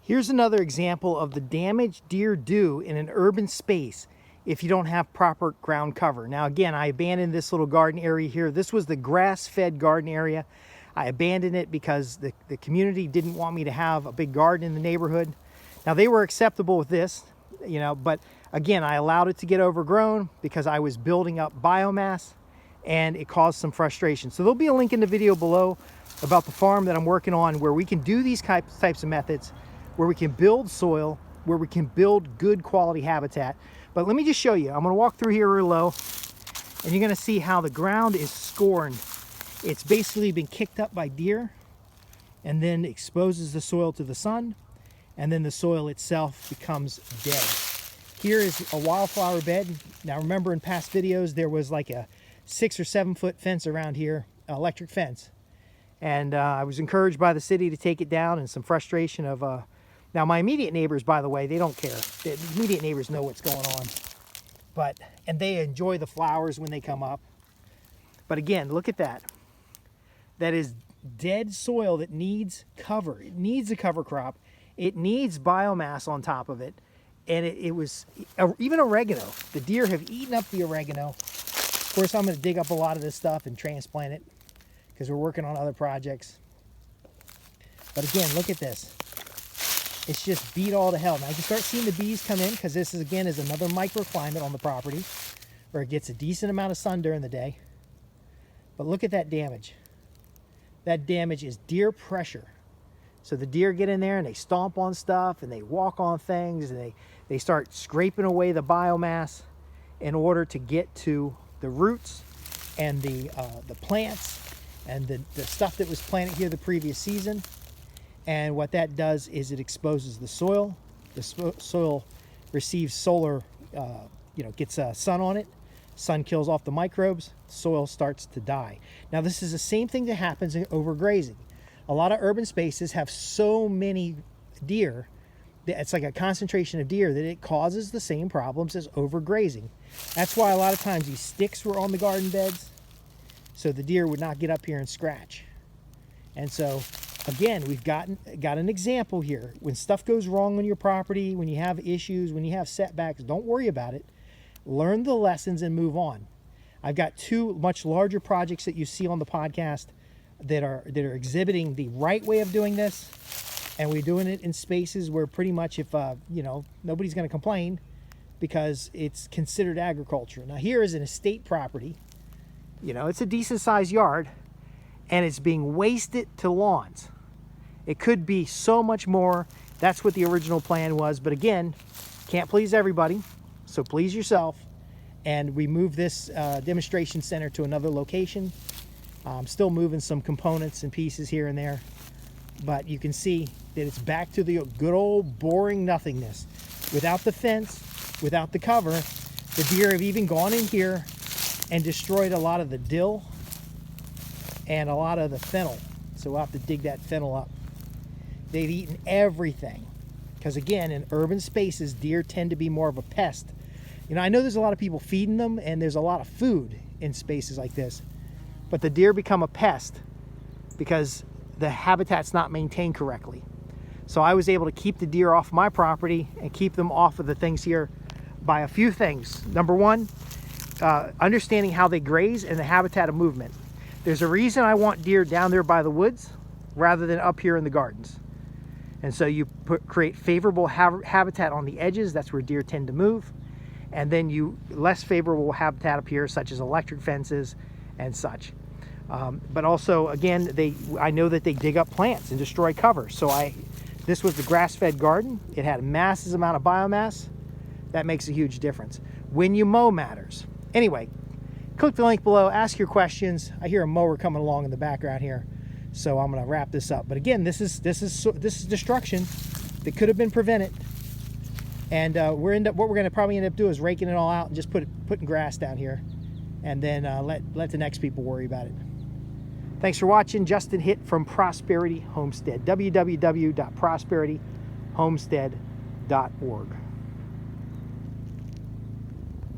Here's another example of the damage deer do in an urban space if you don't have proper ground cover. Now again, I abandoned this little garden area here. This was the grass-fed garden area. I abandoned it because the community didn't want me to have a big garden in the neighborhood. Now they were acceptable with this, you know, but again, I allowed it to get overgrown because I was building up biomass and it caused some frustration. So there'll be a link in the video below about the farm that I'm working on where we can do these types of methods, where we can build soil, where we can build good quality habitat. But let me just show you. I'm gonna walk through here real low and you're gonna see how the ground is scorned. It's basically been kicked up by deer and then exposes the soil to the sun, and then the soil itself becomes dead. Here is a wildflower bed. Now remember, in past videos there was like a 6 or 7 foot fence around here, electric fence. And I was encouraged by the city to take it down, and some frustration of now my immediate neighbors, by the way, they don't care. The immediate neighbors know what's going on, and they enjoy the flowers when they come up. But again, look at that. That is dead soil that needs cover. It needs a cover crop. It needs biomass on top of it. And it was even oregano. The deer have eaten up the oregano. Of course, I'm going to dig up a lot of this stuff and transplant it because we're working on other projects. But again, look at this. It's just beat all to hell. Now you can start seeing the bees come in because this is, again, is another microclimate on the property where it gets a decent amount of sun during the day. But look at that damage. That damage is deer pressure. So the deer get in there and they stomp on stuff and they walk on things and they start scraping away the biomass in order to get to the roots and the plants and the stuff that was planted here the previous season. And what that does is it exposes the soil. The soil receives solar, gets sun on it. Sun kills off the microbes. Soil starts to die. Now this is the same thing that happens in overgrazing. A lot of urban spaces have so many deer, it's like a concentration of deer, that it causes the same problems as overgrazing. That's why a lot of times these sticks were on the garden beds, so the deer would not get up here and scratch. And so, again, we've got an example here. When stuff goes wrong on your property, when you have issues, when you have setbacks, don't worry about it. Learn the lessons and move on. I've got 2 much larger projects that you see on the podcast that are exhibiting the right way of doing this, and we're doing it in spaces where pretty much if nobody's going to complain because it's considered agriculture. Now here is an estate property. It's a decent sized yard and it's being wasted to lawns. It could be so much more. That's what the original plan was, but again, can't please everybody, so please yourself. And we moved this demonstration center to another location. I'm still moving some components and pieces here and there, but you can see that it's back to the good old boring nothingness. Without the fence, without the cover, the deer have even gone in here and destroyed a lot of the dill and a lot of the fennel. So we'll have to dig that fennel up. They've eaten everything because, again, in urban spaces, deer tend to be more of a pest. I know there's a lot of people feeding them and there's a lot of food in spaces like this, but the deer become a pest because the habitat's not maintained correctly. So I was able to keep the deer off my property and keep them off of the things here by a few things. Number one, understanding how they graze and the habitat of movement. There's a reason I want deer down there by the woods rather than up here in the gardens. And so you create favorable habitat on the edges. That's where deer tend to move. And then you less favorable habitat up here, such as electric fences and such. But also, again, I know that they dig up plants and destroy cover. So this was the grass-fed garden. It had a massive amount of biomass. That makes a huge difference. When you mow matters. Anyway, click the link below, ask your questions. I hear a mower coming along in the background here, so I'm going to wrap this up. But again, this is destruction that could have been prevented. And what we're going to probably end up doing is raking it all out and just putting grass down here, and then let the next people worry about it. Thanks for watching. Justin Hitt from Prosperity Homestead. www.prosperityhomestead.org.